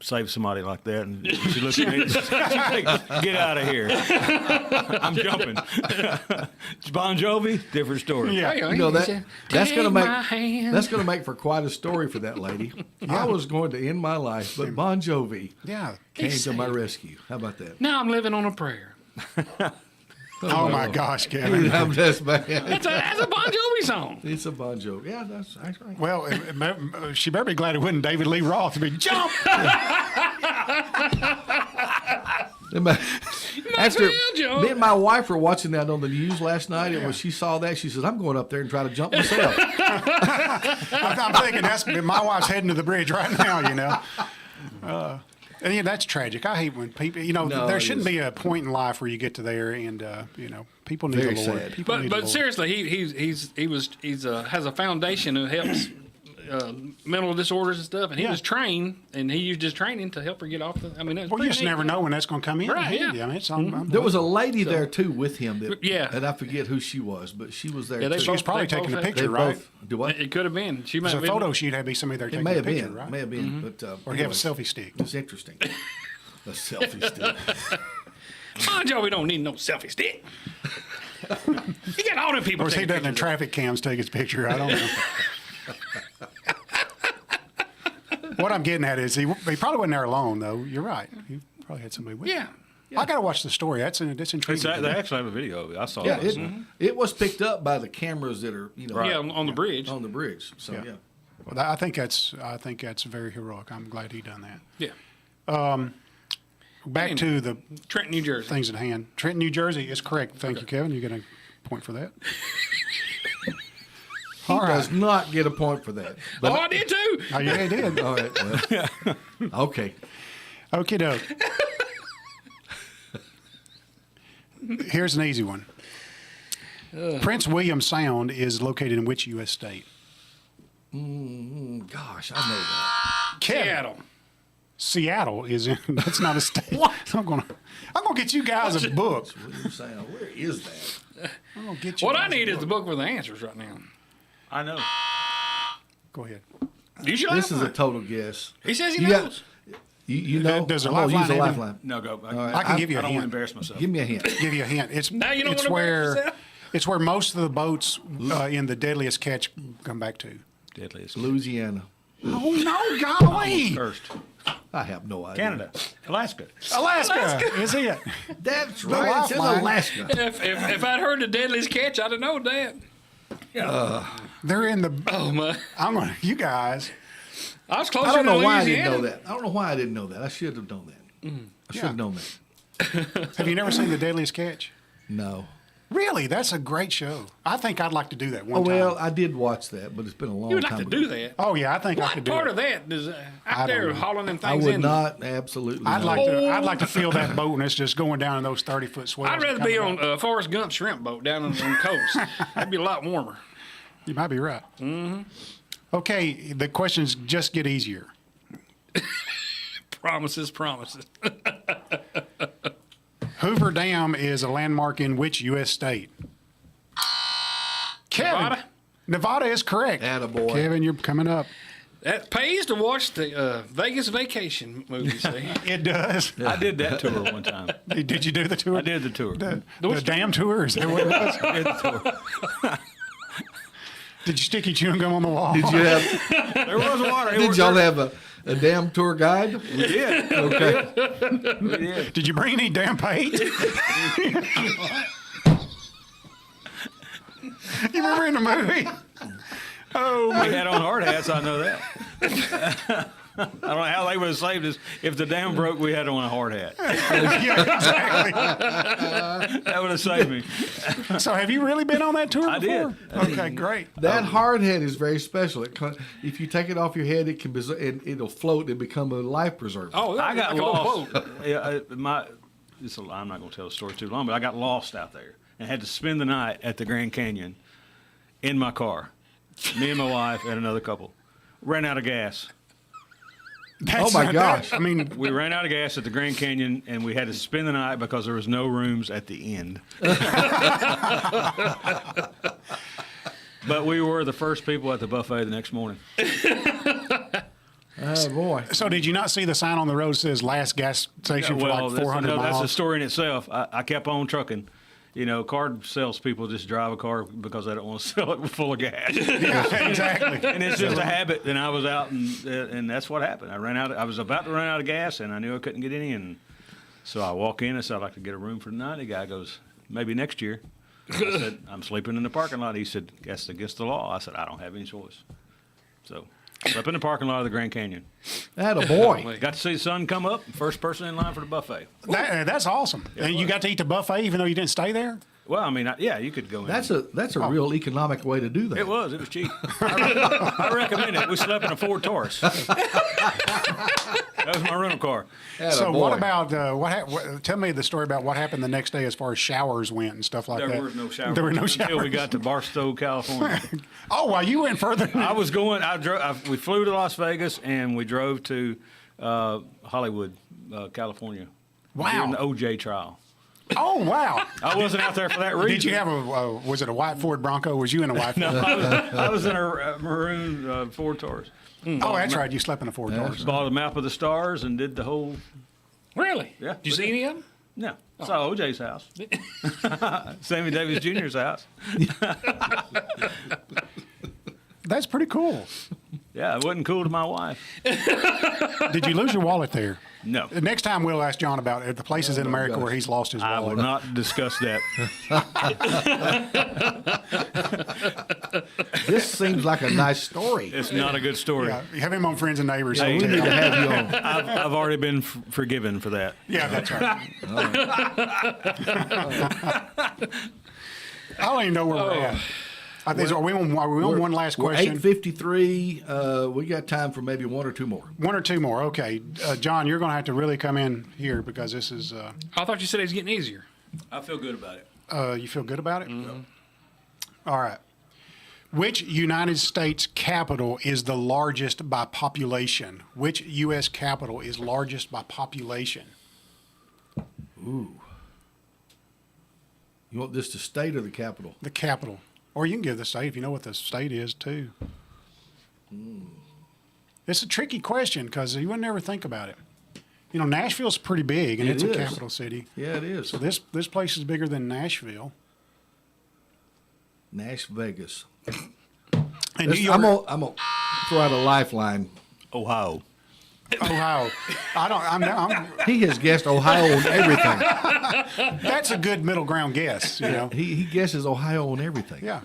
save somebody like that, and she looks at me, she's like, "Get out of here! I'm jumping." Bon Jovi, different story. Yeah. You know that's gonna make my hand. that's gonna make for quite a story for that lady. I was going to end my life, but Bon Jovi Yeah. came to my rescue. How about that? Now I'm living on a prayer. Oh my gosh, Kevin. I'm just man. That's a Bon Jovi song. It's a Bon Jovi. Yeah, that's right. Well, she better be glad it wasn't David Lee Roth to be jump. After Joe. me and my wife were watching that on the news last night, and when she saw that, she says, "I'm going up there and try to jump myself." I'm thinking my wife's heading to the bridge right now. You know. And yeah, that's tragic. I hate when people, No, there it shouldn't is. be a point in life where you get to there and, people need Very the Lord. sad. People need the But Lord. seriously, he has a foundation who helps mental disorders and stuff, and he Yeah. was trained, and he used his training to help her get off the. I mean, that's Well, you just never know when that's going to come in. Right, yeah. I mean, it's There was a lady there too with him. That, Yeah. and I forget who she was, but she was there. Yeah, they too. She was probably They taking a both- picture, They right? both do what? It could have been. She might There's have a been. photo sheet had to be somebody there It taking may a have picture, been. right? May have been, but Or you have a anyways, selfie stick. It's interesting. A selfie stick. Bon Jovi don't need no selfie stick. He got all them people. Or is he taking doesn't in pictures. traffic cams take his picture? I don't know. What I'm getting at is he probably wasn't there alone, though. You're right. He probably had somebody with him. Yeah. I got to watch the story. That's intriguing. They actually have a video of it. I saw Yeah, it. it was picked up by the cameras that are Yeah, on the bridge. on the bridge. So yeah. Well, I think that's very heroic. I'm glad he done that. Yeah. Back to the Trenton, New Jersey. things at hand. Trenton, New Jersey is correct. Thank you, Kevin. You get a point for that. He All right. does not get a point for that. But, Oh, I did too. Oh, yeah, he did. all right. Well, okay. Okie doke. Here's an easy one. Prince William Sound is located in which U.S. state? Gosh, I know that. Kevin. Seattle. Seattle is in. That's not a state. I'm gonna get you guys a book. William Sound. Where is that? I'm gonna get you. What I guys a need is book. the book with the answers right now. I know. Go ahead. You should This is a have total guess. He says he You got- knows. You know? Does a I'm gonna lifeline use a have any- lifeline. No, go. I can give you a I don't want to hint. embarrass myself. Give me a hint. Give you a hint. It's Now you don't it's wanna embarrass where yourself? it's where most of the boats in the deadliest catch come back to. Deadliest. Louisiana. Oh no, golly! First. I have no idea. Canada. Alaska. Alaska is it? That's right. It's in lifeline. Alaska. If I'd heard the deadliest catch, I'd have known that. They're in the. Oh my! You guys. I was closer I don't know to why I Louisiana. didn't know that. I don't know why I didn't know that. I should have known that. I should have known that. Have you never seen the deadliest catch? No. Really, that's a great show. I think I'd like to do that Oh one well, time. I did watch that, but it's been a long You would time like to ago. do that. Oh yeah, I think I What could do part it. of that is I out don't there know. hauling them I things would in? not absolutely. I'd not. like to feel that boat and it's just going down in those 30-foot swells. I'd rather and be coming on back. Forrest Gump shrimp boat down on the coast. That'd be a lot warmer. You might be right. Mm-hmm. Okay, the questions just get easier. Promises. Hoover Dam is a landmark in which U.S. state? Kevin. Nevada? Nevada is correct. Attaboy. Kevin, you're coming up. That pays to watch the Vegas Vacation movie. See, It does. I did that tour one time. Did you do the tour? I did the tour. The dam tour? Is that what it was? I did the tour. Did you stick your chewing gum on the wall? Did you have? There was water. Did y'all have a damn tour guide? We did. Okay. We did. Did you bring any damn paint? You remember in the movie? Oh, We had on hard hats. I know that. I don't know how they would have saved us if the dam broke. We had on a hard hat. yeah, exactly. That would have saved me. So, have you really been on that tour I before? did. I Okay, great. That hard hat is very special. If you take it off your head, it can be, and it'll float and become a life preserver. oh, I got like a little lost. boat. Yeah, I'm not going to tell the story too long, but I got lost out there and had to spend the night at the Grand Canyon in my car. Me and my wife and another couple. Ran out of gas. Oh my gosh! I mean, We ran out of gas at the Grand Canyon, and we had to spend the night because there was no rooms at the end. But we were the first people at the buffet the next morning. Oh boy! so did you not see the sign on the road that says last gas station for like 400 that's miles? a story in itself. I kept on trucking. You know, car salespeople just drive a car because they don't want to sell it full of gas. Yeah, exactly. And it's just a habit. And I was out, and that's what happened. I was about to run out of gas, and I knew I couldn't get any. And so I walk in and said, I'd like to get a room for tonight. The guy goes, maybe next year. I said, I'm sleeping in the parking lot. He said, that's against the law. I said, I don't have any choice. So slept in the parking lot of the Grand Canyon. That a boy. Got to see the sun come up. First person in line for the buffet. That's awesome. And you got to eat the buffet even though you didn't stay there? Well, I mean, yeah, you could go in. That's a real economic way to do that. It was cheap. I recommend it. We slept in a Ford Taurus. That was my rental car. So what about tell me the story about what happened the next day as far as showers went and stuff like that. There was no showers. There were no until showers we got to Barstow, California. Oh, well, you went further. I was going. We flew to Las Vegas and we drove to Hollywood, California. Wow. During the OJ trial. Oh, wow. I wasn't out there for that reason. Did you have was it a white Ford Bronco? Was you in a white Ford? No, I was in a maroon Ford Taurus. Oh, that's right. You slept in a Ford Taurus. Bought a map of the stars and did the whole. Really? Yeah. Did you see any of them? No. Saw OJ's house. Sammy Davis Jr.'s house. That's pretty cool. Yeah, it wasn't cool to my wife. Did you lose your wallet there? No. Next time we'll ask John about the places in America where he's lost his I wallet. will not discuss that. This seems like a nice story. It's not a good story. Yeah, have him on Friends and Neighbors. We He'll need tell to you. have you on. I've already been forgiven for that. Yeah, that's right. I don't even know where we're at. Are we on one last We're question? 8:53. We got time for maybe one or two more. One or two more. Okay. John, you're going to have to really come in here because this is. I thought you said it was getting easier. I feel good about it. You feel good about it? Mm-hmm. All right. Which United States capital is the largest by population? Which U.S. capital is largest by population? Ooh. You want this to state or the capital? The capital. Or you can give the state if you know what the state is, too. It's a tricky question because you would never think about it. You know, Nashville's pretty big, and It it's is. a capital city. Yeah, it is. So this place is bigger than Nashville. Nash Vegas. And New I'm York, gonna throw out a lifeline. Ohio. Ohio. I'm He has guessed Ohio on everything. that's a good middle ground guess, you know. He guesses Ohio on everything. Yeah.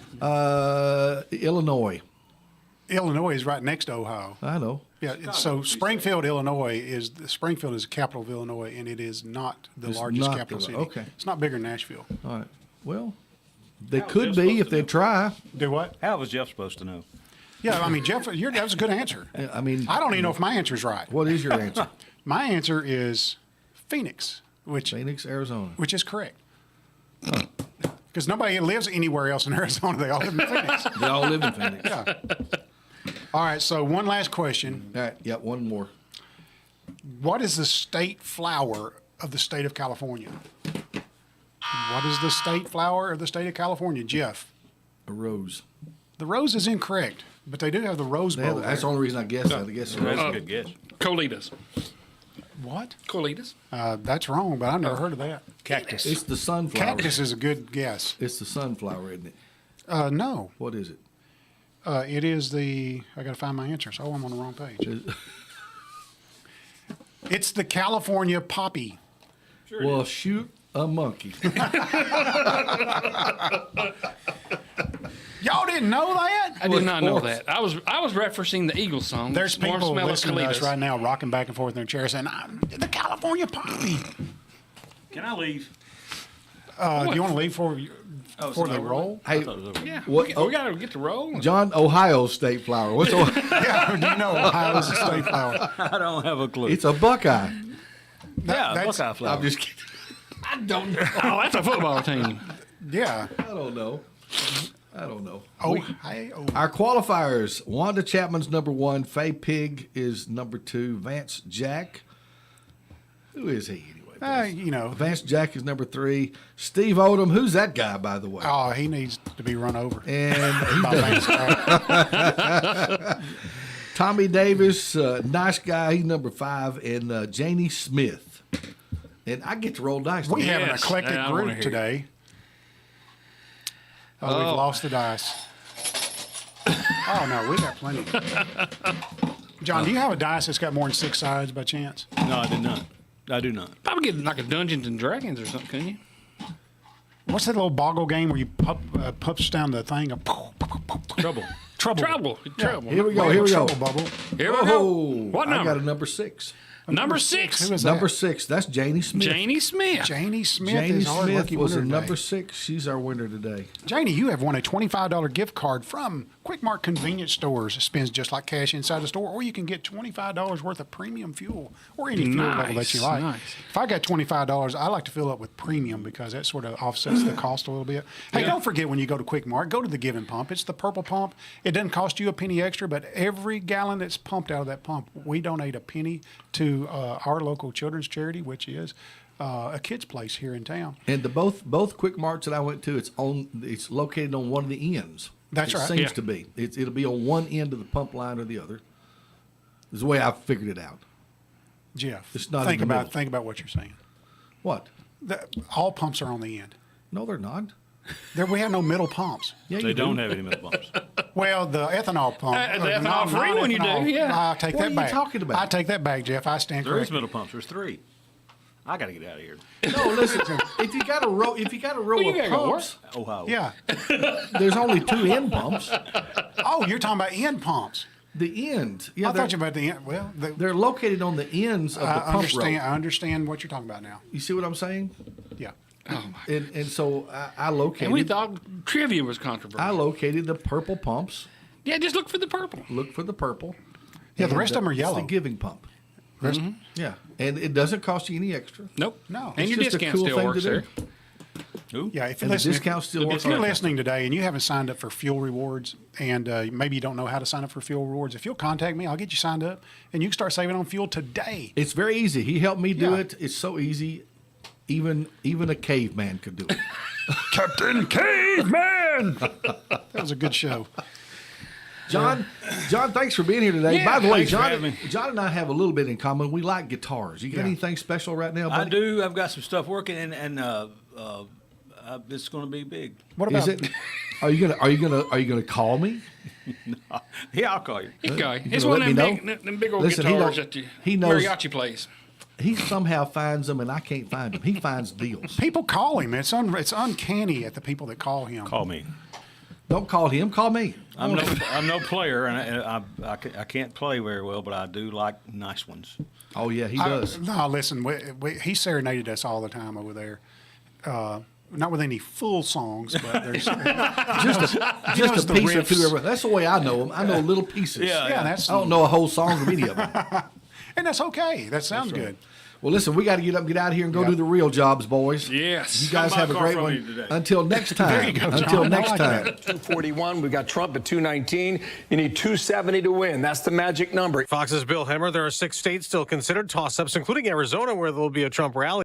Illinois. Illinois is right next to Ohio. I know. Yeah, so Springfield, Illinois is the capital of Illinois, and it is not the It's largest not capital the- city. okay. It's not bigger than Nashville. All right. Well, they How was could Jeff be supposed if to they know? try. Do what? How was Jeff supposed to know? Yeah, I mean, Jeff, that was a good answer. I mean, I don't even know if my answer's right. what is your answer? My answer is Phoenix, which Phoenix, Arizona. is correct. Because nobody lives anywhere else in Arizona. They all live in Phoenix. They all live in Phoenix. Yeah. All right, so one last question. All right. Yeah, one more. What is the state flower of the state of California? What is the state flower of the state of California, Jeff? A rose. The rose is incorrect, but they do have the rose bowl. That's the only reason I guessed that. I guess the That's rose. a good guess. Colitas. What? Colitas. That's wrong, but I've never heard of that. Cactus. It's the sunflower. Cactus is a good guess. It's the sunflower, isn't it? No, What is it? it is the. I got to find my answers. Oh, I'm on the wrong page. It's the California poppy. Well, shoot a monkey. Y'all didn't know that? I did not know course. that. I was referencing the Eagles song. There's Warm people smell of listening to us colitas. right now, rocking back and forth in their chairs, saying, "The California poppy." Can I leave? Do you want to leave for Oh, for it's the over roll? I Hey, thought it was over. Yeah, What- we got to get the roll. John, Ohio state flower. What's Ohio? Yeah, do you know Ohio's a state flower? I don't have a clue. It's a buckeye. yeah, that's- Buckeye flower. I'm just kidding. I don't know. Oh, that's a football team. Yeah. I don't know. Oh, Our qualifiers: Wanda Chapman's number 1, Faye Pig is number 2, Vance Jack. Who is he anyway? Vance Jack is number 3. Steve Odom, who's that guy, by the way? Oh, he needs to be run over. And By Vance Jack. Tommy Davis, nice guy, he's number 5, and Janie Smith. And I get to roll dice. We have an Yes. eclectic Yeah, I wanna group hear today. Oh, we've lost the dice. Oh, no, we got plenty. John, do you have a dice that's got more than 6 sides by chance? No, I did not. I do not. Probably get like a Dungeons and Dragons or something, couldn't you? What's that little boggle game where you push down the thing? Trouble. Trouble. Here we go. Trouble bubble. Here we go. Oh, What I got number? a number 6. Number 6. Who is Number that? 6, that's Janie Smith. Janie Smith. Janie Smith Janie is our Smith lucky was a winner number today. 6. She's our winner today. Janie, you have won a $25 gift card from Quik Mart convenience stores. It spends just like cash inside the store, or you can get $25 worth of premium fuel or any fuel level that you like. Nice. If I got $25, I like to fill up with premium because that sort of offsets the cost a little bit. Hey, don't forget when you go to Quik Mart, go to the Giving Pump. It's the purple pump. It doesn't cost you a penny extra, but every gallon that's pumped out of that pump, we donate a penny to our local children's charity, which is a kids' place here in town. And the both Quick Marts that I went to, it's located on one of the ends. That's right. It seems Yeah. to be. It'll be on one end of the pump line or the other. Is the way I've figured it out. Jeff, It's not think in the about middle. think about what you're saying. What? All pumps are on the end. No, they're not. We have no middle pumps. Yeah, They you don't do. have any middle bumps. Well, the ethanol pump. The ethanol free one you do, non-ethanol, yeah. I take What that are you back. talking about? I take that back, Jeff. I stand There is corrected. middle pumps. There's 3. I got to get out of here. No, listen. If you got a row you of gotta go pumps, Ohio. Yeah. there's only 2 end pumps. Oh, you're talking about end pumps. The end. Yeah, I thought you were about the end. Well, they're located on the ends of the I pump understand. row. I understand what you're talking about now. You see what I'm saying? Yeah. And so I located. And we thought trivia was controversial. I located the purple pumps. Yeah, just look for the purple. Look for the purple. Yeah, the And, rest of them are it's yellow. the giving pump. Yeah, and it doesn't cost you any extra. Nope. No. And It's your just a discount cool still thing works to there. do. Yeah, if you're And the listening, discount still works. if you're on that. listening today and you haven't signed up for fuel rewards and maybe you don't know how to sign up for fuel rewards, if you'll contact me, I'll get you signed up and you can start saving on fuel today. It's very easy. He helped me do Yeah. it. It's so easy. Even a caveman could do it. Captain Caveman! That was a good show. John, thanks for being here today. Yeah, By the way, thanks for having me. John and I have a little bit in common. We like guitars. You got Yeah. anything special right now, I buddy? do. I've got some stuff working, and it's going to be big. What about Is it? Are you gonna call me? Yeah, I'll call you. Okay. You It's gonna one let of me them know? them big old Listen, he guitars don't- that he knows- mariachi plays. He somehow finds them, and I can't find them. He finds deals. people call him? It's uncanny at the people that call him. Call me. Don't call him. Call me. I'm no player, and I can't play very well, but I do like nice ones. Oh yeah, he does. No, listen, he serenaded us all the time over there. Not with any full songs, but there's Just knows a the piece or riffs. two. That's the way I know him. I know little pieces. yeah, that's I don't know a whole song of any of them. and that's okay. That sounds good. Well, listen, we got to get up and get out of here and go Yeah. do the real jobs, boys. Yes. You guys Buy a have a car great from one. me today. Until next time. There you go, John. Until I next like time. that. 241. We've got Trump at 219. You need 270 to win. That's the magic number. Fox's Bill Hemmer. There are 6 states still considered toss-ups, including Arizona, where there will be a Trump rally.